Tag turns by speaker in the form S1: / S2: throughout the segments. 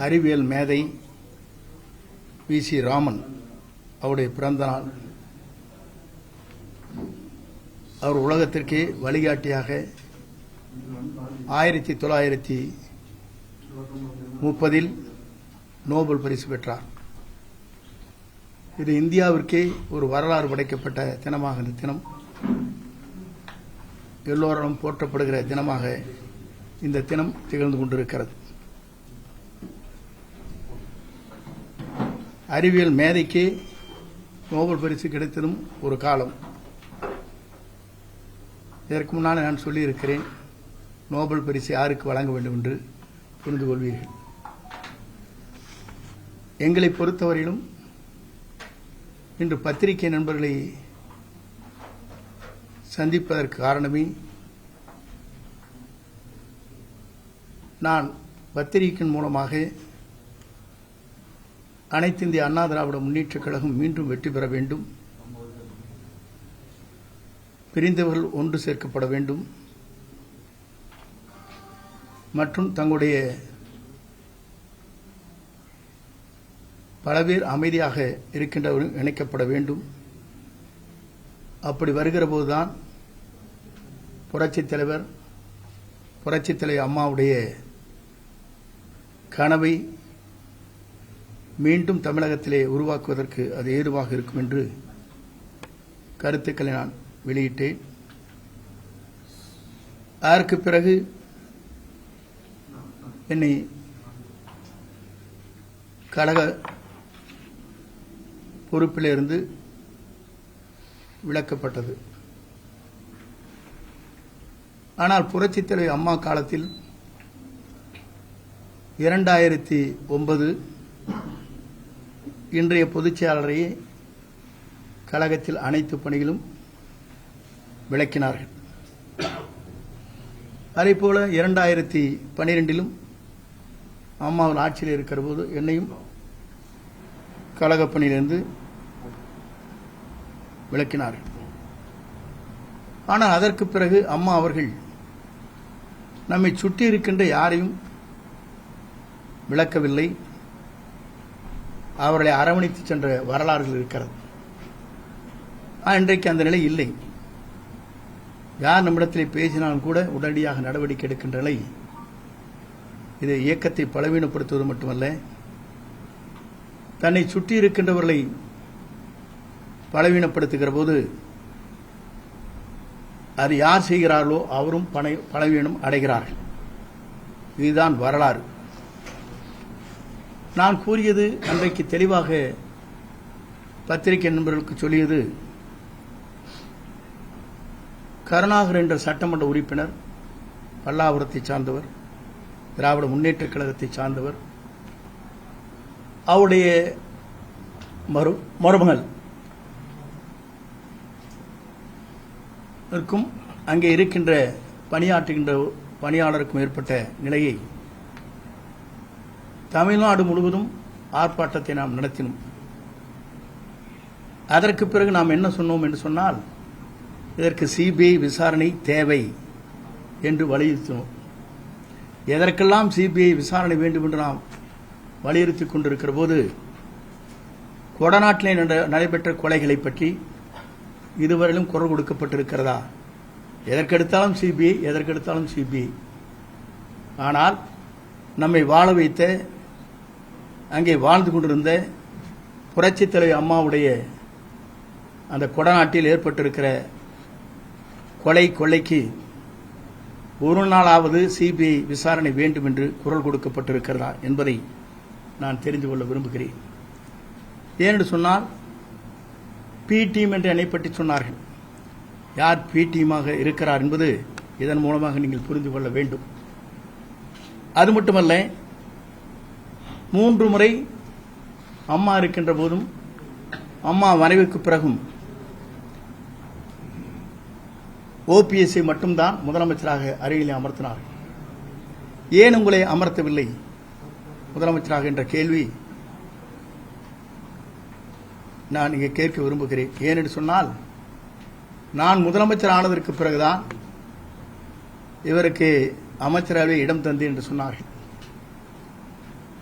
S1: அறிவியல் மேதை வி.சி. ராமன் அவருடைய பிறந்த நாள். அவர் உலகத்திற்கே வழிகாட்டியாக 1930 நோபல் பரிசு பெற்றார். இது இந்தியாவிற்கே ஒரு வரலாறு படைக்கப்பட்ட தினமாக இந்த தினம் எல்லோரும் போற்றப்படுகிற தினமாக இந்த தினம் திகழ்ந்து கொண்டிருக்கிறது. அறிவியல் மேதைக்கே நோபல் பரிசு கிடைத்ததும் ஒரு காலம். இதற்கு முன்னால் நான் சொல்லியிருக்கிறேன், நோபல் பரிசு யாருக்கு வழங்க வேண்டும் என்று புரிந்து கொள்வீர்கள். எங்களை பொறுத்தவரையிலும் இன்று பத்திரிகை நண்பர்களை சந்திப்பதற்கு காரணமே, நான் பத்திரிகையின் மூலமாக அனைத்து இந்திய அண்ணா திராவிட முன்னேற்றக் கழகம் மீண்டும் வெற்றி பெற வேண்டும், பிரிந்தவர்கள் ஒன்று சேர்க்கப்பட வேண்டும் மற்றும் தங்களுடைய பல பேர் அமைதியாக இருக்கின்றவர்கள் இணைக்கப்பட வேண்டும். அப்படி வருகிற போதுதான் புரட்சித் தலைவர் அம்மாவுடைய கனவை மீண்டும் தமிழகத்திலே உருவாக்குவதற்கு அது ஏதுவாக இருக்கும் என்று கருத்துக்களை நான் வெளியிட்டேன். அதற்கு பிறகு என்னை கழக பொறுப்பிலிருந்து விலக்கப்பட்டது. ஆனால் புரட்சித் தலைவர் அம்மா காலத்தில் 2009 இன்றைய பொதுச் செயலாளரையே கழகத்தில் அனைத்து பணிகளும் விளக்கினார்கள். அதேபோல 2012 அம்மாவின் ஆட்சியில் இருக்கிற போது என்னையும் கழக பணியிலிருந்து விளக்கினார்கள். ஆனால் அதற்கு பிறகு அம்மா அவர்கள் நம்மை சுற்றி இருக்கின்ற யாரையும் விளக்கவில்லை, அவர்களை அரவணைத்து சென்ற வரலாறுகள் இருக்கிறது. இன்றைக்கு அந்த நிலை இல்லை. யார் நம்மிடத்திலே பேசினாலும் கூட உடனடியாக நடவடிக்கை எடுக்கின்ற நிலை. இது இயக்கத்தை பலவீனப்படுத்துவது மட்டுமல்ல, தன்னை சுற்றி இருக்கின்றவர்களை பலவீனப்படுத்துகிற போது அது யார் செய்கிறார்களோ அவரும் பலவீனம் அடைகிறார்கள். இதுதான் வரலாறு. நான் கூறியது அன்றைக்கு தெளிவாக பத்திரிகை நண்பர்களுக்கு சொல்லியது, கருணாகர் என்ற சட்டமன்ற உறுப்பினர் பல்லாவரத்தை சார்ந்தவர், திராவிட முன்னேற்றக் கழகத்தை சார்ந்தவர். அவருடைய மருமகள் அங்கே இருக்கின்ற பணியாற்றுகின்ற பணியாளருக்கும் ஏற்பட்ட நிலையை தமிழ்நாடு முழுவதும் ஆர்ப்பாட்டத்தை நாம் நடத்தினோம். அதற்கு பிறகு நாம் என்ன சொன்னோம் என்று சொன்னால், இதற்கு சிபிஐ விசாரணை தேவை என்று வலியுறுத்தினோம். எதற்கெல்லாம் சிபிஐ விசாரணை வேண்டும் என்று நாம் வலியுறுத்திக் கொண்டிருக்கிற போது, கொடநாட்டிலே நடைபெற்ற கொலைகளை பற்றி இதுவரையிலும் குரல் கொடுக்கப்பட்டிருக்கிறதா? எதற்கெடுத்தாலும் சிபிஐ, எதற்கெடுத்தாலும் சிபிஐ. ஆனால் நம்மை வாழ வைத்த, அங்கே வாழ்ந்து கொண்டிருந்த புரட்சித் தலைவர் அம்மாவுடைய அந்த கொடநாட்டில் ஏற்பட்டிருக்கிற கொள்ளைக்கு ஒரு நாளாவது சிபிஐ விசாரணை வேண்டும் என்று குரல் கொடுக்கப்பட்டிருக்கிறதா என்பதை நான் தெரிந்து கொள்ள விரும்புகிறேன். ஏனென்று சொன்னால், பி டீம் என்று என்னை பற்றி சொன்னார்கள். யார் பி டீமாக இருக்கிறார் என்பது இதன் மூலமாக நீங்கள் புரிந்து கொள்ள வேண்டும். அது மட்டுமல்ல, 3 முறை அம்மா இருக்கின்ற போதும், அம்மா மறைவுக்கு பிறகும் ஓபிஎஸ்ஐ மட்டும்தான் முதலமைச்சராக அருகிலே அமர்த்தினார். ஏன் உங்களை அமர்த்தவில்லை முதலமைச்சராக என்ற கேள்வி நான் இங்கே கேட்க விரும்புகிறேன். ஏனென்று சொன்னால், நான் முதலமைச்சர் ஆனதற்கு பிறகுதான் இவருக்கு அமைச்சரவை இடம் தந்து என்று சொன்னார்கள்.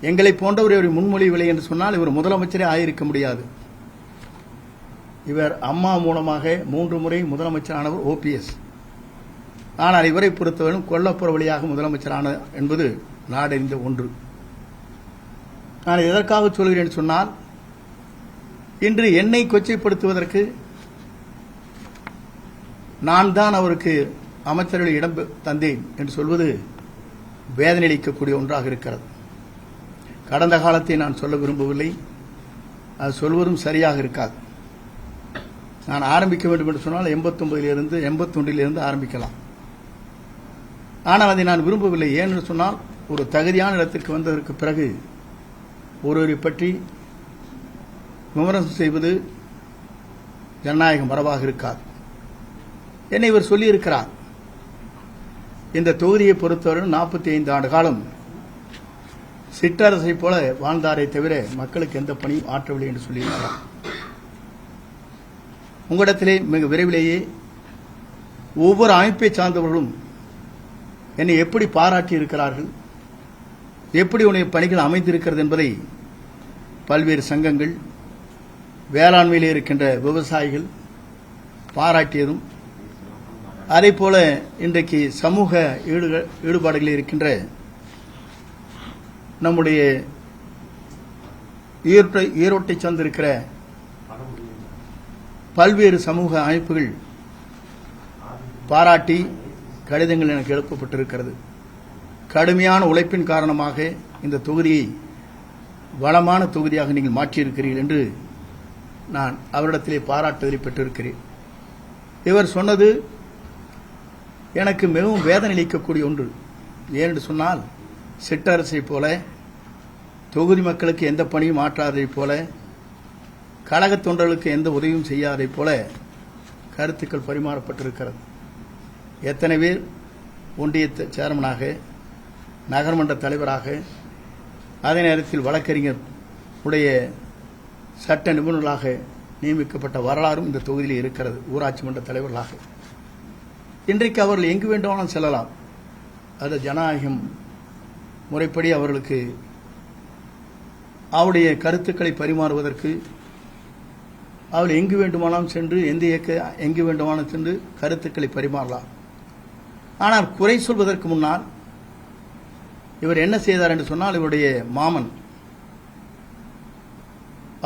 S1: எங்களை போன்றவர் இவரை முன்மொழிவில்லை என்று சொன்னால் இவர் முதலமைச்சரே ஆயிருக்க முடியாது. இவர் அம்மா மூலமாக 3 முறை முதலமைச்சரானவர் OPS. ஆனால் இவரை பொறுத்தவரையும் கொல்லப்புற வழியாக முதலமைச்சரான என்பது நாடறிந்த ஒன்று. நான் எதற்காக சொல்கிறேன் சொன்னால், இன்று என்னை கொச்சைப்படுத்துவதற்கு நான் தான் அவருக்கு அமைச்சர்கள் இடம் தந்தேன் என்று சொல்வது வேதனை அளிக்கக்கூடிய ஒன்றாக இருக்கிறது. கடந்த காலத்தை நான் சொல்ல விரும்பவில்லை, அது சொல்வதும் சரியாக இருக்காது. நான் ஆரம்பிக்க வேண்டும் என்று சொன்னால் 89 81 ஆரம்பிக்கலாம். ஆனால் அதை நான் விரும்பவில்லை. ஏனென்று சொன்னால், ஒரு தகுதியான இடத்திற்கு வந்ததற்கு பிறகு ஒருவரை பற்றி விமர்சனம் செய்வது ஜனநாயக மரபாக இருக்காது. என்னை இவர் சொல்லியிருக்கிறார், இந்த தொகுதியை பொறுத்தவரை 45 ஆண்டு காலம் சிற்றரசை போல வாழ்ந்தாரை தவிர மக்களுக்கு எந்த பணியும் ஆற்றவில்லை என்று சொல்லியிருக்கிறார். உங்களிடத்திலே மிக விரைவிலேயே ஒவ்வொரு அமைப்பை சார்ந்தவர்களும் என்னை எப்படி பாராட்டி இருக்கிறார்கள், எப்படி உன்னுடைய பணிகள் அமைந்திருக்கிறது என்பதை பல்வேறு சங்கங்கள், வேளாண்மையில் இருக்கின்ற விவசாயிகள் பாராட்டியதும், அதேபோல இன்றைக்கு சமூக ஈடுபாடுகளில் இருக்கின்ற நம்முடைய ஈரோட்டை சார்ந்திருக்கிற பல்வேறு சமூக அமைப்புகள் பாராட்டி கடிதங்கள் எனக்கு எழுப்பப்பட்டிருக்கிறது. கடுமையான உழைப்பின் காரணமாக இந்த தொகுதியை வளமான தொகுதியாக நீங்கள் மாற்றியிருக்கிறீர்கள் என்று நான் அவரிடத்திலே பாராட்டுதலை பெற்றிருக்கிறேன். இவர் சொன்னது எனக்கு மிகவும் வேதனை அளிக்கக்கூடிய ஒன்று. ஏனென்று சொன்னால், சிற்றரசை போல தொகுதி மக்களுக்கு எந்த பணியும் ஆற்றாததைப் போல, கழக தொண்டர்களுக்கு எந்த உதவியும் செய்யாததைப் போல கருத்துக்கள் பரிமாறப்பட்டிருக்கிறது. எத்தனை பேர் ஒன்றிய சேர்மனாக, நகர்மன்ற தலைவராக, அதே நேரத்தில் வழக்கறிஞர் உடைய சட்ட நிபுணர்களாக நியமிக்கப்பட்ட வரலாறும் இந்த தொகுதியில் இருக்கிறது. ஊராட்சி மன்ற தலைவர்களாக இன்றைக்கு அவர்கள் எங்கு வேண்டுமானாலும் செல்லலாம். அது ஜனநாயகம் முறைப்படி அவர்களுக்கு அவருடைய கருத்துக்களை பரிமாறுவதற்கு அவர்கள் எங்கு வேண்டுமானாலும் சென்று, எங்கு வேண்டுமானாலும் சென்று கருத்துக்களை பரிமாறலாம். ஆனால் குறை சொல்வதற்கு முன்னால் இவர் என்ன செய்தார் என்று சொன்னால், இவருடைய மாமன்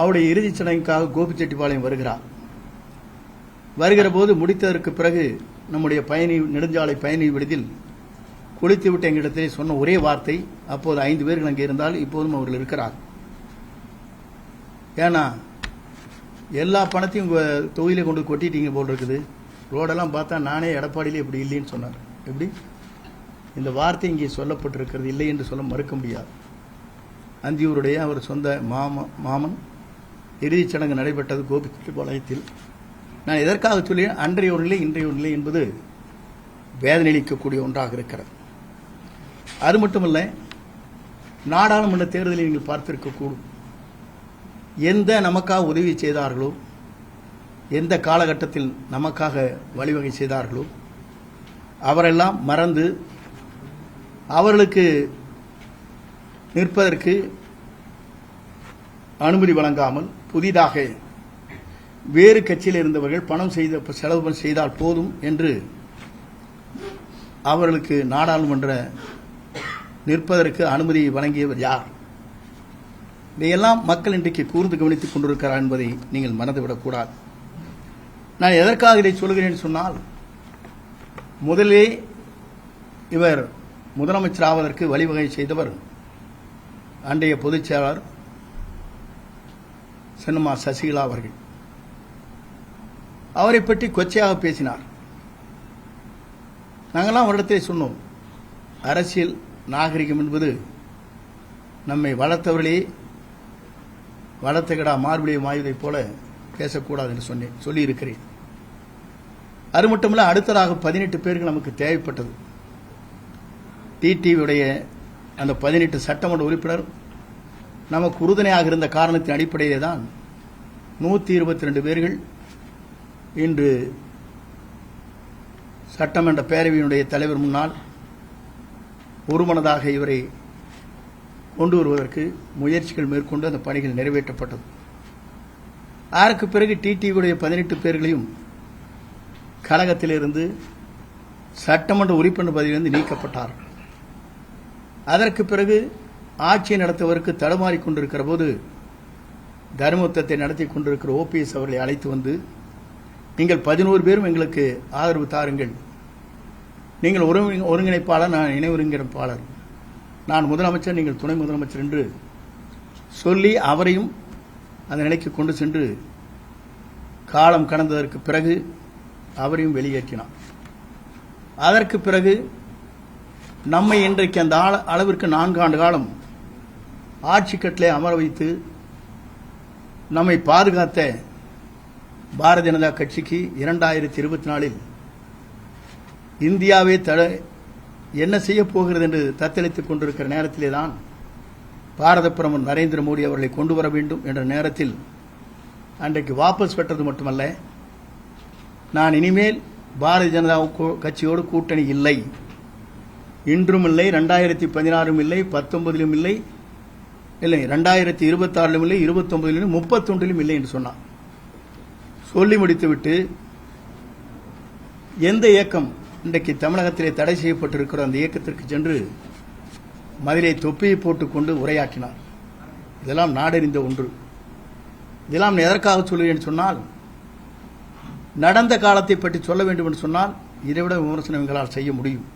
S1: அவருடைய இறுதிச் சடங்குக்காக கோபிச்செட்டிப்பாளையம் வருகிற போது முடித்ததற்கு பிறகு நம்முடைய நெடுஞ்சாலை பயணி விடுதியில் குளித்துவிட்டு எங்களிடத்திலே சொன்ன ஒரே வார்த்தை, அப்போது 5 பேர்கள் அங்கே இருந்தால் இப்போதும் அவர்கள் இருக்கிறார். ஏன்னா எல்லா பணத்தையும் உங்கள் தொகுதியிலே கொண்டு கொட்டிட்டீங்க போல் இருக்குது, ரோடெல்லாம் பார்த்தா நானே எடப்பாடியிலே இப்படி இல்லைன்னு சொன்னார். எப்படி இந்த வார்த்தை இங்கே சொல்லப்பட்டிருக்கிறது, இல்லை என்று சொல்ல மறுக்க முடியாது. அந்தியூருடைய அவர் சொந்த மாமன் இறுதிச் சடங்கு நடைபெற்றது கோபிச்செட்டிப்பாளையத்தில். நான் எதற்காக சொல்லி, அன்றைய ஒரு நிலை இன்றைய ஒரு நிலை என்பது வேதனை அளிக்கக்கூடிய ஒன்றாக இருக்கிறது. அது மட்டுமல்ல, நாடாளுமன்ற தேர்தலில் நீங்கள் பார்த்திருக்கக்கூடும், எந்த நமக்காக உதவி செய்தார்களோ, எந்த காலகட்டத்தில் நமக்காக வழிவகை செய்தார்களோ அவரெல்லாம் மறந்து அவர்களுக்கு நிற்பதற்கு அனுமதி வழங்காமல் புதிதாக வேறு கட்சியில் இருந்தவர்கள் பணம் செலவு செய்தால் போதும் என்று அவர்களுக்கு நாடாளுமன்ற நிற்பதற்கு அனுமதி வழங்கியவர் யார்? இதையெல்லாம் மக்கள் இன்றைக்கு கூர்ந்து கவனித்துக் கொண்டிருக்கிறார் என்பதை நீங்கள் மறந்துவிடக்கூடாது. நான் எதற்காக இதை சொல்கிறேன் சொன்னால், முதலே இவர் முதலமைச்சராவதற்கு வழிவகை செய்தவர் அன்றைய பொதுச் செயலாளர் சின்னம்மா சசிகலா அவர்கள். அவரை பற்றி கொச்சையாக பேசினார். நாங்கள்லாம் அவரிடத்திலே சொன்னோம், அரசியல் நாகரிகம் என்பது நம்மை வளர்த்தவர்களே வளர்த்த கிடா மார்பிளையும் ஆய்வதைப் போல பேசக்கூடாது என்று சொல்லியிருக்கிறேன். அது மட்டுமல்ல, அடுத்ததாக 18 பேர்கள் நமக்கு தேவைப்பட்டது. டிடிவியுடைய அந்த 18 சட்டமன்ற உறுப்பினர் நமக்கு உறுதுணையாக இருந்த காரணத்தின் அடிப்படையிலே தான் 122 பேர்கள் இன்று சட்டமன்ற பேரவையினுடைய தலைவர் முன்னால் ஒருமனதாக இவரை கொண்டு வருவதற்கு முயற்சிகள் மேற்கொண்டு அந்த பணிகள் நிறைவேற்றப்பட்டது. அதற்கு பிறகு டிடிவியுடைய 18 பேர்களையும் கழகத்திலிருந்து சட்டமன்ற உறுப்பினர் பதவியிலிருந்து நீக்கப்பட்டார். அதற்கு பிறகு ஆட்சியை நடத்துவதற்கு தடுமாறிக் கொண்டிருக்கிற போது தர்மயுத்தத்தை நடத்தி கொண்டிருக்கிற ஓபிஎஸ் அவர்களை அழைத்து வந்து, நீங்கள் 11 பேரும் எங்களுக்கு ஆதரவு தாருங்கள், நீங்கள் ஒருங்கிணைப்பாளர், நான் இணை ஒருங்கிணைப்பாளர், நான் முதலமைச்சர், நீங்கள் துணை முதலமைச்சர் என்று சொல்லி அவரையும் அந்த நிலைக்கு கொண்டு சென்று காலம் கடந்ததற்கு பிறகு அவரையும் வெளியேற்றினார். அதற்கு பிறகு நம்மை இன்றைக்கு அந்த அளவிற்கு 4 ஆண்டு காலம் ஆட்சி கட்டிலே அமர வைத்து நம்மை பாதுகாத்த பாரதிய ஜனதா கட்சிக்கு 2024 இந்தியாவே என்ன செய்ய போகிறது என்று தத்தளித்துக் கொண்டிருக்கிற நேரத்திலே தான் பாரத பிரதமர் நரேந்திர மோடி அவர்களை கொண்டு வர வேண்டும் என்ற நேரத்தில் அன்றைக்கு வாபஸ் பெற்றது மட்டுமல்ல, நான் இனிமேல் பாரதிய ஜனதா கட்சியோடு கூட்டணி இல்லை, இன்றும் இல்லை, 2016 இல்லை, 19 இல்லை, 2026 இல்லை, 29 31 இல்லை என்று சொன்னார். சொல்லி முடித்துவிட்டு எந்த இயக்கம் இன்றைக்கு தமிழகத்திலே தடை செய்யப்பட்டிருக்கிற அந்த இயக்கத்திற்கு சென்று மதிலை தொப்பியை போட்டுக்கொண்டு உரையாற்றினார். இதெல்லாம் நாடறிந்த ஒன்று. இதெல்லாம் எதற்காக சொல்கிறேன் சொன்னால், நடந்த காலத்தை பற்றி சொல்ல வேண்டும் என்று சொன்னால் இதைவிட விமர்சனம் எங்களால் செய்ய முடியும்.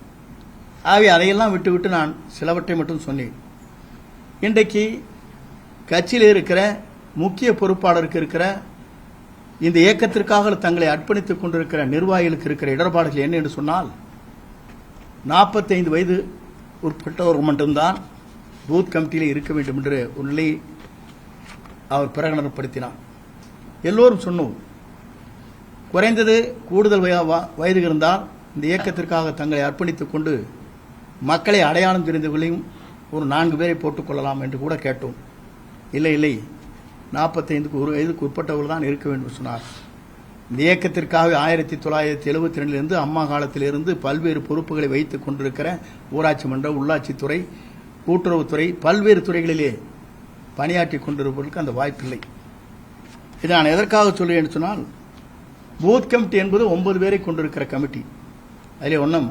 S1: ஆகவே அதையெல்லாம் விட்டுவிட்டு நான் சிலவற்றை மட்டும் சொன்னேன். இன்றைக்கு கட்சியில் இருக்கிற முக்கிய பொறுப்பாளருக்கு இருக்கிற இந்த இயக்கத்திற்காக தங்களை அர்ப்பணித்துக் கொண்டிருக்கிற நிர்வாகிகளுக்கு இருக்கிற இடர்பாடுகள் என்ன என்று சொன்னால், 45 வயது உட்பட்டவர்கள் மட்டும்தான் பூத் கமிட்டியில் இருக்க வேண்டும் என்று ஒரு நிலை அவர் பிரகடனப்படுத்தினார். எல்லோரும் சொன்னோம், குறைந்தது கூடுதல் வயது இருந்தால் இந்த இயக்கத்திற்காக தங்களை அர்ப்பணித்துக் கொண்டு மக்களை அடையாளம் தெரிந்தவர்களையும் ஒரு 4 பேரை போட்டுக் கொள்ளலாம் என்று கூட கேட்டோம். இல்லை 45க்கு ஒரு வயதுக்கு உட்பட்டவர்கள் தான் இருக்க வேண்டும் சொன்னார். இந்த இயக்கத்திற்காக 1972 அம்மா காலத்திலிருந்து பல்வேறு பொறுப்புகளை வைத்துக் கொண்டிருக்கிற ஊராட்சி மன்ற, உள்ளாட்சித்துறை, கூட்டுறவுத்துறை, பல்வேறு துறைகளிலே பணியாற்றி கொண்டிருப்பதற்கு அந்த வாய்ப்பில்லை. இதை நான் எதற்காக சொல்கிறேன் சொன்னால், பூத் கமிட்டி என்பது 9 பேரை கொண்டிருக்கிற கமிட்டி. அதிலே ஒன்றும்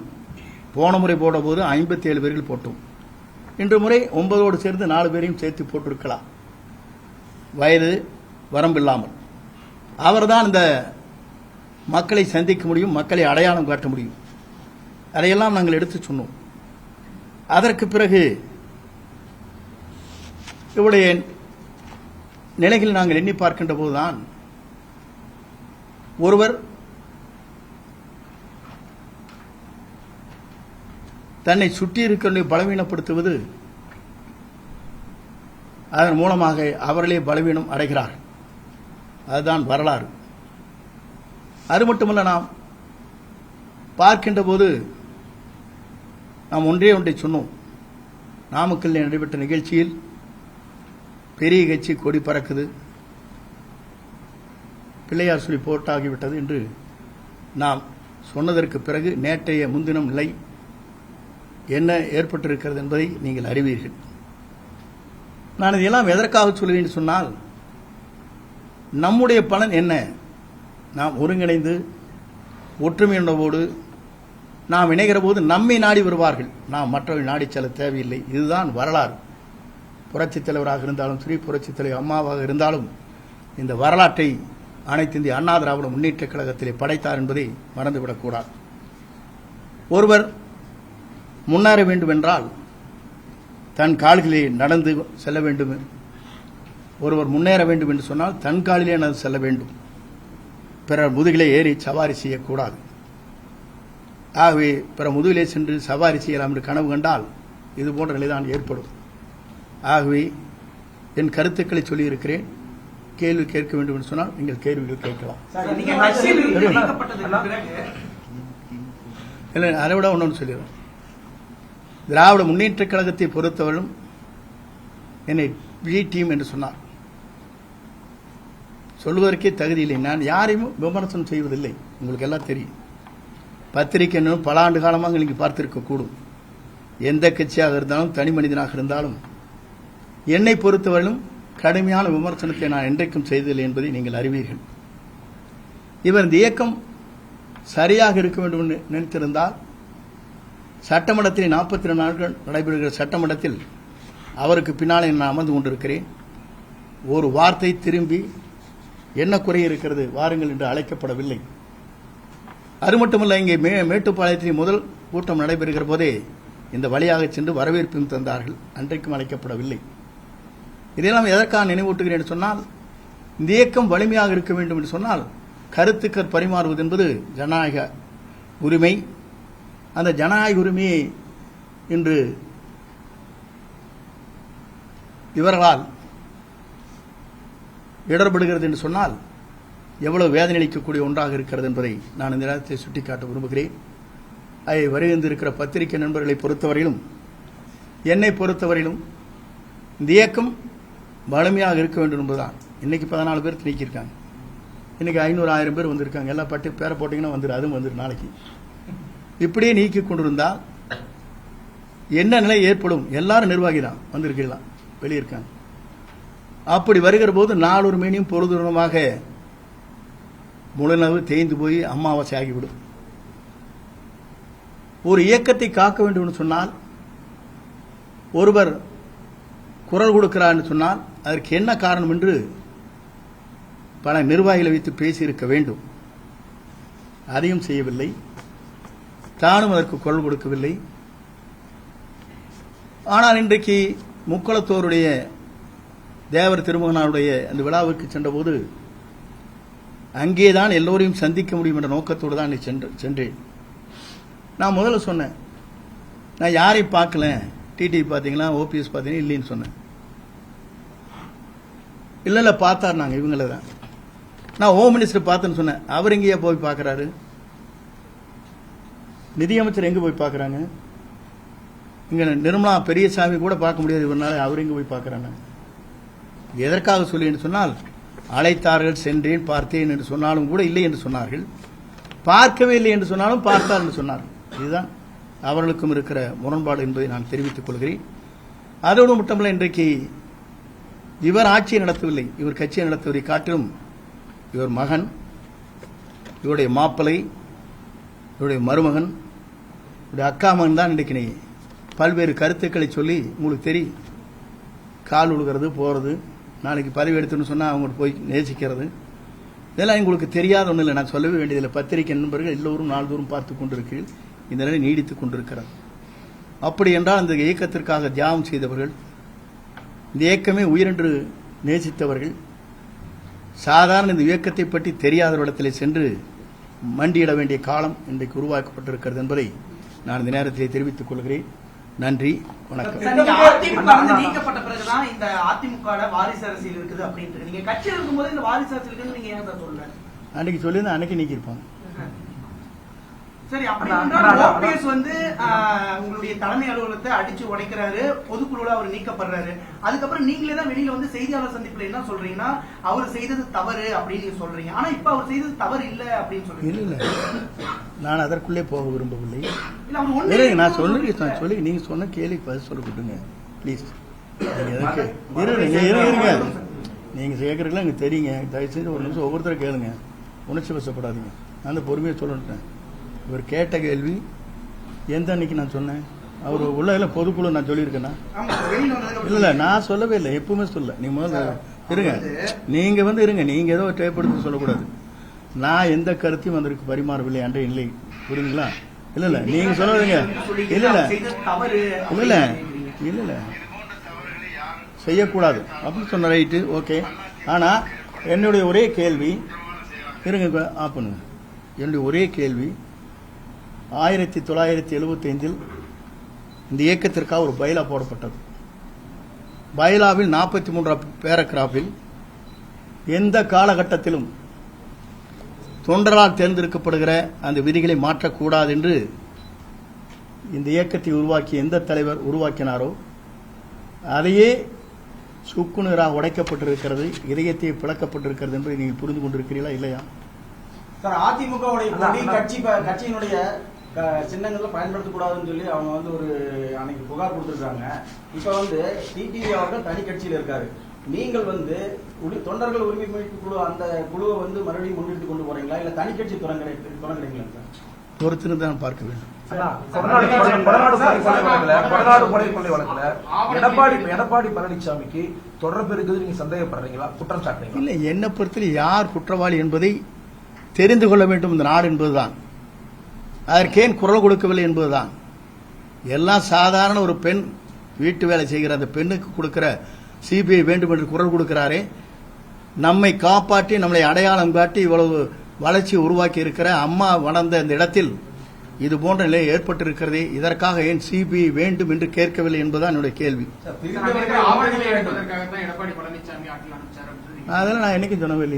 S1: போன முறை போடும்போது 57 பேர்கள் போட்டோம். இன்று முறை 9ஓடு சேர்ந்து 4 பேரையும் சேர்த்து போட்டிருக்கலாம், வயது வரம்பில்லாமல். அவர்தான் இந்த மக்களை சந்திக்க முடியும், மக்களை அடையாளம் காட்ட முடியும். அதையெல்லாம் நாங்கள் எடுத்து சொன்னோம். அதற்கு பிறகு இவருடைய நிலைகள் நாங்கள் எண்ணி பார்க்கின்ற போதுதான் ஒருவர் தன்னை சுற்றி இருக்கிறவர்களை பலவீனப்படுத்துவது, அதன் மூலமாக அவர்களே பலவீனம் அடைகிறார். அதுதான் வரலாறு. அது மட்டுமல்ல, நாம் பார்க்கின்ற போது நாம் ஒன்றை சொன்னோம். நாமக்கல்லில் நடைபெற்ற நிகழ்ச்சியில் பெரிய கட்சி கொடி பறக்குது, பிள்ளையார் சொல்லி போட்டாகிவிட்டது என்று நாம் சொன்னதற்கு பிறகு நேற்றைய முன்தினம் நிலை என்ன ஏற்பட்டிருக்கிறது என்பதை நீங்கள் அறிவீர்கள். நான் இதெல்லாம் எதற்காக சொல்கிறேன் சொன்னால், நம்முடைய பலன் என்ன? நாம் ஒருங்கிணைந்து ஒற்றுமையுணர்வோடு நாம் இணைகிற போது நம்மை நாடி வருவார்கள், நாம் மற்றவர்கள் நாடி செல்ல தேவையில்லை. இதுதான் வரலாறு. புரட்சித் தலைவராக இருந்தாலும் சரி, புரட்சித் தலைவர் அம்மாவாக இருந்தாலும் இந்த வரலாற்றை அனைத்து இந்திய அண்ணா திராவிட முன்னேற்ற கழகத்திலே படைத்தார் என்பதை மறந்துவிடக்கூடாது. ஒருவர் முன்னேற வேண்டும் என்றால் தன் கால்களிலே நடந்து செல்ல வேண்டும். ஒருவர் முன்னேற வேண்டும் என்று சொன்னால் தன் காலிலே நடந்து செல்ல வேண்டும். பிறர் முதுகிலே ஏறி சவாரி செய்யக்கூடாது. ஆகவே பிற முதுகிலே சென்று சவாரி செய்யலாம் என்று கனவு கண்டால் இது போன்ற நிலைதான் ஏற்படும். ஆகவே என் கருத்துக்களை சொல்லியிருக்கிறேன். கேள்வி கேட்க வேண்டும் என்று சொன்னால் நீங்கள் கேள்விகள் கேட்கலாம். இல்லை, அதை விட ஒன்று சொல்லிடுறேன். திராவிட முன்னேற்ற கழகத்தை பொறுத்தவரையும் என்னை பி டீம் என்று சொன்னார். சொல்வதற்கே தகுதியில்லை. நான் யாரையும் விமர்சனம் செய்வதில்லை, உங்களுக்கு எல்லாம் தெரியும். பத்திரிகை பல ஆண்டு காலமாக நீங்கள் பார்த்திருக்கக்கூடும். எந்த கட்சியாக இருந்தாலும், தனி மனிதனாக இருந்தாலும் என்னை பொறுத்தவரையிலும் கடுமையான விமர்சனத்தை நான் என்றைக்கும் செய்ததில்லை என்பதை நீங்கள் அறிவீர்கள். இவர் இந்த இயக்கம் சரியாக இருக்க வேண்டும் என்று நினைத்திருந்தால் சட்டமன்றத்தில் 42 நாட்கள் நடைபெறுகிற சட்டமன்றத்தில் அவருக்கு பின்னாலே நான் அமர்ந்து கொண்டிருக்கிறேன். ஒரு வார்த்தை திரும்பி என்ன குறை இருக்கிறது வாருங்கள் என்று அழைக்கப்படவில்லை. அது மட்டுமல்ல, இங்கே மேட்டுப்பாளையத்தில் முதல் கூட்டம் நடைபெறுகிற போதே இந்த வழியாக சென்று வரவேற்பும் தந்தார்கள். அன்றைக்கும் அழைக்கப்படவில்லை. இதையெல்லாம் எதற்காக நினைவூட்டுகிறேன் என்று சொன்னால், இந்த இயக்கம் வலிமையாக இருக்க வேண்டும் என்று சொன்னால் கருத்துக்கள் பரிமாறுவது என்பது ஜனநாயக உரிமை. அந்த ஜனநாயக உரிமையை இன்று இவர்களால் இடர்படுகிறது என்று சொன்னால் எவ்வளவு வேதனை அளிக்கக்கூடிய ஒன்றாக இருக்கிறது என்பதை நான் இந்த நேரத்தை சுட்டிக்காட்ட விரும்புகிறேன். அதை வருகின்றிருக்கிற பத்திரிகை நண்பர்களை பொறுத்தவரையிலும் என்னை பொறுத்தவரையிலும் இந்த இயக்கம் வலிமையாக இருக்க வேண்டும் என்பதுதான். இன்னைக்கு 14 பேர் நீக்கியிருக்காங்க. இன்னைக்கு 500-1000 பேர் வந்திருக்காங்க. எல்லாம் பட்டு பேரை போட்டீங்கன்னா வந்துடும், அதுவும் வந்துடும் நாளைக்கு. இப்படியே நீக்கி கொண்டிருந்தால் என்ன நிலை ஏற்படும்? எல்லாரும் நிர்வாகி தான் வந்திருக்கலாம், வெளியிருக்காங்க. அப்படி வருகிற போது நாளொரு மேனியும் பொழுதுமாக முழுநவு தேய்ந்து போய் அமாவாசை ஆகிவிடும். ஒரு இயக்கத்தை காக்க வேண்டும் என்று சொன்னால், ஒருவர் குரல் கொடுக்கிறார் என்று சொன்னால் அதற்கு என்ன காரணம் என்று பல நிர்வாகிகளை வைத்து பேசியிருக்க வேண்டும். அதையும் செய்யவில்லை. தானும் அதற்கு குரல் கொடுக்கவில்லை. ஆனால் இன்றைக்கு முக்களத்தோருடைய தேவர் திருமகனாருடைய அந்த விழாவுக்கு சென்றபோது அங்கேதான் எல்லோரையும் சந்திக்க முடியும் என்ற நோக்கத்தோடு தான் சென்றேன். நான் முதல்ல சொன்னேன், நான் யாரையும் பார்க்கல, டிடிவி பார்த்தீங்களா, ஓபிஎஸ் பார்த்தீங்கன்னா இல்லைன்னு சொன்னேன். இல்லை பார்த்தார், நாங்கள் இவங்கள தான். நான் ஹோம் மினிஸ்டர் பார்த்தேன்னு சொன்னேன். அவர் எங்கேயா போய் பார்க்குறாரு? நிதியமைச்சர் எங்கே போய் பார்க்குறாங்க? இங்கே நிர்மலா பெரியசாமி கூட பார்க்க முடியாது இவனால, அவர் எங்கே போய் பார்க்குறாங்க? எதற்காக சொல்லி என்று சொன்னால், அழைத்தார்கள், சென்றேன், பார்த்தேன் என்று சொன்னாலும் கூட இல்லை என்று சொன்னார்கள். பார்க்கவே இல்லை என்று சொன்னாலும் பார்த்தார் என்று சொன்னார்கள். இதுதான் அவர்களுக்கும் இருக்கிற முரண்பாடு என்பதை நான் தெரிவித்துக் கொள்கிறேன். அதோடு மட்டுமல்ல, இன்றைக்கு இவர் ஆட்சியை நடத்தவில்லை, இவர் கட்சியை நடத்துவதை காட்டிலும் இவர் மகன், இவருடைய மாப்பிள்ளை, இவருடைய மருமகன், இவருடைய அக்கா மகன் தான் இன்றைக்கு பல்வேறு கருத்துக்களை சொல்லி உங்களுக்கு தெரியும். கால் உழுகிறது, போகிறது, நாளைக்கு பதவி எடுத்துன்னு சொன்னால் அவங்களுக்கு போய் நேசிக்கிறது, இதெல்லாம் உங்களுக்கு தெரியாத ஒன்றும் இல்லை. நான் சொல்லவே வேண்டியதில்லை. பத்திரிகை நண்பர்கள் எல்லோரும் நாள்தோறும் பார்த்து கொண்டிருக்கிறீர்கள். இந்த நிலை நீடித்துக் கொண்டிருக்கிறது. அப்படி என்றால் அந்த இயக்கத்திற்காக தியாகம் செய்தவர்கள், இந்த இயக்கமே உயிரென்று நேசித்தவர்கள், சாதாரண இந்த இயக்கத்தை பற்றி தெரியாதவரிடத்தில் சென்று மண்டியிட வேண்டிய காலம் இன்றைக்கு உருவாக்கப்பட்டிருக்கிறது என்பதை நான் இந்த நேரத்திலே தெரிவித்துக் கொள்கிறேன். நன்றி, வணக்கம்.
S2: நீக்கப்பட்ட பிறகுதான் இந்த அதிமுக வாரிசு அரசியல் இருக்குது அப்படின்ட்டு நீங்க கட்சியில் இருக்கும்போது இந்த வாரிசு அரசியல் நீங்க ஏன் சொல்லல?
S1: அன்னைக்கு சொல்லியிருந்தா அன்னைக்கு நீக்கிருப்பாங்க.
S2: சரி, அப்படி ஓபிஎஸ் உங்களுடைய தலைமை அலுவலகத்தை அடிச்சு உடைக்கிறாரு, பொதுக்குழுல அவர் நீக்கப்படுறாரு. அதுக்கப்புறம் நீங்களே தான் வெளியில வந்து செய்தியாளர் சந்திப்புல என்ன சொல்றீங்கன்னா அவர் செய்தது தவறு அப்படின்னு நீங்க சொல்றீங்க. ஆனா இப்ப அவர் செய்தது தவறு இல்ல அப்படின்னு சொல்றீங்க.
S1: இல்ல, நான் அதற்குள்ளே போக விரும்பவில்லை. நான் சொல்லி நீங்க சொன்ன கேள்வி பதில் சொல்ல விட்டுங்க பிளீஸ். இருங்க, நீங்க கேட்கறதுல எனக்கு தெரியுங்க. தயவுசெய்து ஒரு நிமிஷம் ஒவ்வொருத்தரும் கேளுங்க, உணர்ச்சி வசப்படாதீங்க. நான் அந்த பொறுமையை சொல்லிட்டேன். இவர் கேட்ட கேள்வி எந்த அன்னைக்கு நான் சொன்னேன்? அவர் உள்ள பொதுக்குழு நான் சொல்லியிருக்கேன்னா? இல்ல, நான் சொல்லவே இல்லை, எப்பவுமே சொல்ல. நீங்க முதல்ல இருங்க, நீங்க இருங்க, நீங்க ஏதோ டேப் எடுத்து சொல்லக்கூடாது. நான் எந்த கருத்தையும் அதற்கு பரிமாறவில்லை அன்றைய இல்லை, புரியுதுங்களா? இல்ல நீங்க சொல்லுங்க. இல்ல செய்யக்கூடாது அப்படின்னு சொன்ன, ரைட்டு, ஓகே. ஆனா என்னுடைய ஒரே கேள்வி, இருங்க ஆப் பண்ணுங்க, என்னுடைய ஒரே கேள்வி, 1975 இந்த இயக்கத்திற்காக ஒரு பைலா போடப்பட்டது. பைலாவில் 43 பேராகிராஃபில் எந்த காலகட்டத்திலும் தொண்டரால் தேர்ந்தெடுக்கப்படுகிற அந்த விதிகளை மாற்றக்கூடாது என்று இந்த இயக்கத்தை உருவாக்கிய எந்த தலைவர் உருவாக்கினாரோ அதையே சுக்குநீராக உடைக்கப்பட்டிருக்கிறது, இதயத்தை பிளக்கப்பட்டிருக்கிறது என்பதை நீங்கள் புரிந்து கொண்டிருக்கிறீர்களா இல்லையா?
S2: அதிமுக கட்சியினுடைய
S3: சின்னங்கள்ல பயன்படுத்தக்கூடாதுன்னு சொல்லி அவங்க வந்து ஒரு அன்னைக்கு புகார் கொடுத்துருக்காங்க. இப்ப வந்து டிடிவி அவர்கள் தனி கட்சியில இருக்காரு. நீங்கள் வந்து தொண்டர்கள் உரிமை மீட்பு குழு அந்த குழுவை வந்து மறுபடியும் முன்னெடுத்து கொண்டு போறீங்களா இல்ல தனி கட்சி தொடங்குறீங்களா சார்?
S1: பொறுத்திருந்து தான் பார்க்க வேண்டும்.
S4: எடப்பாடி பழனிசாமிக்கு தொடர்பு இருக்குது நீங்க சந்தேகப்படுறீங்களா, குற்றம் சாட்டுறீங்களா?
S1: இல்லை, என்னை பொறுத்தவரை யார் குற்றவாளி என்பதை தெரிந்து கொள்ள வேண்டும் இந்த நாடு என்பதுதான். அதற்கேன் குரல் கொடுக்கவில்லை என்பதுதான். எல்லாம் சாதாரண ஒரு பெண் வீட்டு வேலை செய்கிற அந்த பெண்ணுக்கு கொடுக்கிற சிபிஐ வேண்டும் என்று குரல் கொடுக்கிறாரே, நம்மை காப்பாற்றி நம்மளை அடையாளம் காட்டி இவ்வளவு வளர்ச்சி உருவாக்கி இருக்கிற அம்மா வளர்ந்த இந்த இடத்தில் இது போன்ற நிலை ஏற்பட்டிருக்கிறதே, இதற்காக ஏன் சிபிஐ வேண்டும் என்று கேட்கவில்லை என்பதுதான் என்னுடைய கேள்வி. அதெல்லாம் நான் என்னைக்கும் சொன்னவில்லை.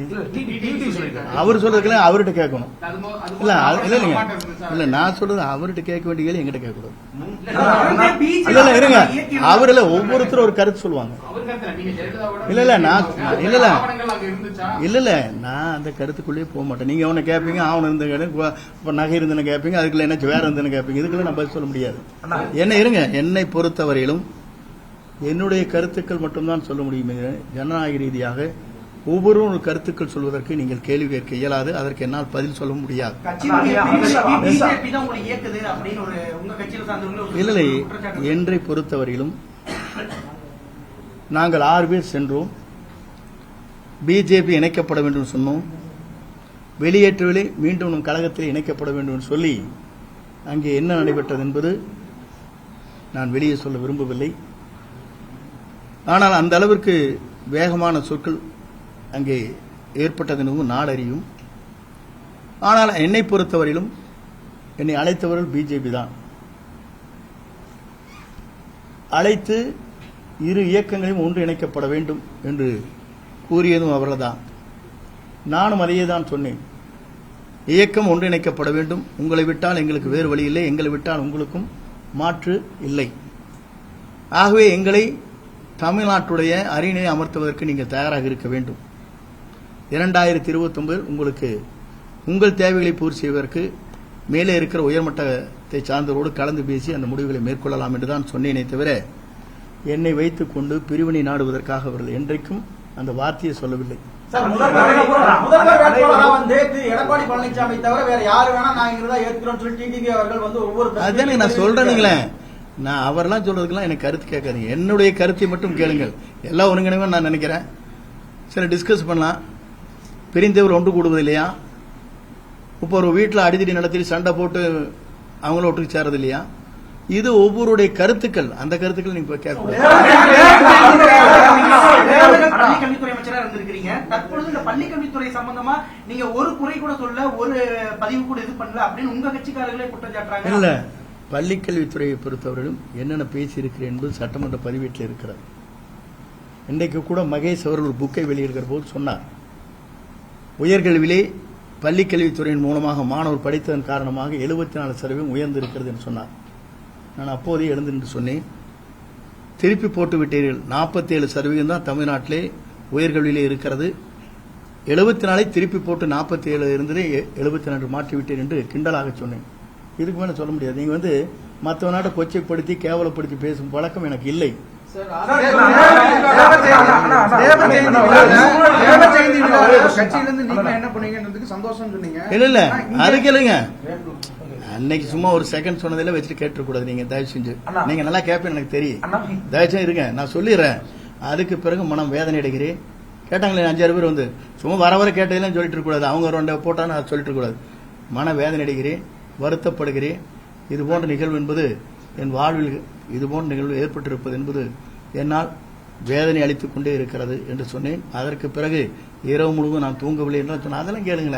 S1: அவர் சொல்றதுக்குள்ள அவர்கிட்ட கேட்கணும். இல்ல இல்லைங்க, இல்ல நான் சொல்றது அவர்கிட்ட கேட்க வேண்டிய கேள்வி எங்கிட்ட கேட்க கூடாது. இல்ல இல்ல இருங்க, அவர்ல ஒவ்வொருத்தரும் ஒரு கருத்து சொல்லுவாங்க. இல்ல இல்ல நான் இல்ல இல்ல இல்ல இல்ல நான் அந்த கருத்துக்குள்ளேயே போக மாட்டேன். நீங்க அவனை கேட்பீங்க, அவன் இருந்த நகை இருந்தன்னு கேட்பீங்க, அதுக்குள்ள என்ன வேற இருந்தன்னு கேட்பீங்க. இதுக்குள்ள நான் பதில் சொல்ல முடியாது. என்ன இருங்க, என்னை பொறுத்தவரையிலும் என்னுடைய கருத்துக்கள் மட்டும்தான் சொல்ல முடியும். ஜனநாயக ரீதியாக ஒவ்வொரு கருத்துக்கள் சொல்வதற்கு நீங்கள் கேள்வி கேட்க இயலாது. அதற்கு என்னால் பதில் சொல்ல முடியாது. இல்லை, என்னை பொறுத்தவரையிலும் நாங்கள் 6 பேர் சென்றோம். பிஜேபி இணைக்கப்பட வேண்டும் சொன்னோம். வெளியேற்றவில்லை, மீண்டும் கழகத்தில் இணைக்கப்பட வேண்டும் சொல்லி அங்கே என்ன நடைபெற்றது என்பது நான் வெளியே சொல்ல விரும்பவில்லை. ஆனால் அந்த அளவிற்கு வேகமான சொற்கள் அங்கே ஏற்பட்டது எனவும் நாடறியும். ஆனால் என்னை பொறுத்தவரையிலும் என்னை அழைத்தவர்கள் பிஜேபி தான். அழைத்து இரு இயக்கங்களையும் ஒன்றிணைக்கப்பட வேண்டும் என்று கூறியதும் அவர்கள்தான். நானும் அதையே தான் சொன்னேன். இயக்கம் ஒன்றிணைக்கப்பட வேண்டும். உங்களை விட்டால் எங்களுக்கு வேறு வழி இல்லை, எங்களை விட்டால் உங்களுக்கும் மாற்று இல்லை. ஆகவே எங்களை தமிழ்நாட்டுடைய அரியணையை அமர்த்துவதற்கு நீங்கள் தயாராக இருக்க வேண்டும். 2029 உங்களுக்கு உங்கள் தேவைகளை பூர்த்தி செய்வதற்கு மேலே இருக்கிற உயர்மட்டத்தை சார்ந்தவரோடு கலந்து பேசி அந்த முடிவுகளை மேற்கொள்ளலாம் என்றுதான் சொன்னேனே தவிர என்னை வைத்துக் கொண்டு பிரிவினை நாடுவதற்காக அவர்கள் என்றைக்கும் அந்த வார்த்தையை சொல்லவில்லை.
S3: எடப்பாடி பழனிசாமி தவிர வேற யாரு வேணா நாங்க ஏற்கிறோம் சொல்லி டிடிவி அவர்கள் வந்து ஒவ்வொரு
S1: அதுதானே நான் சொல்றேனுங்களே. நான் அவரெல்லாம் சொல்றதுக்கெல்லாம் எனக்கு கருத்து கேட்காதீங்க. என்னுடைய கருத்தை மட்டும் கேளுங்கள். எல்லாம் ஒருங்கிணைவே நான் நினைக்கிறேன். சரி, டிஸ்கஸ் பண்ணலாம். பிரிந்தவர் ஒன்று கூடுவது இல்லையா? இப்போ ஒரு வீட்டில் அடிதடி நடத்தி சண்டை போட்டு அவங்கள ஒட்டுக்கு சேரது இல்லையா? இது ஒவ்வொருடைய கருத்துக்கள். அந்த கருத்துக்கள் நீங்க கேட்கக்கூடாது.
S2: பள்ளிக்கல்வித்துறை அமைச்சரா இருந்திருக்கிறீங்க. தற்பொழுது இந்த பள்ளிக்கல்வித்துறை சம்பந்தமா நீங்க ஒரு குறை கூட சொல்ல, ஒரு பதிவு கூட இது பண்ணல அப்படின்னு உங்க கட்சிக்காரர்களே குற்றம் சாட்டுறாங்க.
S1: இல்ல, பள்ளிக்கல்வித்துறையை பொறுத்தவரையிலும் என்னென்ன பேசியிருக்கிறேன் என்பது சட்டமன்ற பதிவேட்டில் இருக்கிறது. இன்றைக்கு கூட மகேஷ் அவர்கள் ஒரு புக்கை வெளியிடுகிற போது சொன்னார், உயர்கல்வியிலே பள்ளிக்கல்வித்துறையின் மூலமாக மாணவர் படித்ததன் காரணமாக 74% உயர்ந்திருக்கிறது என்று சொன்னார். நான் அப்போதே எழுந்து என்று சொன்னேன், திருப்பி போட்டு விட்டீர்கள். 47% தான் தமிழ்நாட்டிலே உயர்கல்வியிலே இருக்கிறது. 74 திருப்பி போட்டு 47 இருந்ததே 72 மாற்றிவிட்டேன் என்று கிண்டலாக சொன்னேன். இதுக்கு மேல சொல்ல முடியாது. நீங்க வந்து மற்ற நாட்டை கொச்சைப்படுத்தி கேவலப்படுத்தி பேசும் பழக்கம் எனக்கு இல்லை. இல்ல அதுக்கு இல்லைங்க, அன்னைக்கு சும்மா ஒரு செகண்ட் சொன்னதில வச்சுட்டு கேட்டுக்கூடாது. நீங்க தயவு செஞ்சு, நீங்க நல்லா கேட்பீங்க எனக்கு தெரியும். தயவு செஞ்சு இருங்க, நான் சொல்லிடுறேன். அதுக்கு பிறகு மனம் வேதனை அடைகிறேன். கேட்டாங்களே 5-6 பேர் வந்து சும்மா வர வர கேட்டதெல்லாம் சொல்லிட்டு இருக்கக்கூடாது. அவங்க 2 போட்டான்னு அதை சொல்லிட்டு இருக்கக்கூடாது. மன வேதனை அடைகிறேன், வருத்தப்படுகிறேன். இது போன்ற நிகழ்வு என்பது என் வாழ்வில் இது போன்ற நிகழ்வு ஏற்பட்டிருப்பது என்பது என்னால் வேதனை அளித்துக் கொண்டே இருக்கிறது என்று சொன்னேன். அதற்கு பிறகு இரவு முழுவதும் நான் தூங்கவில்லை என்று சொன்னேன். அதெல்லாம் கேளுங்களேன்.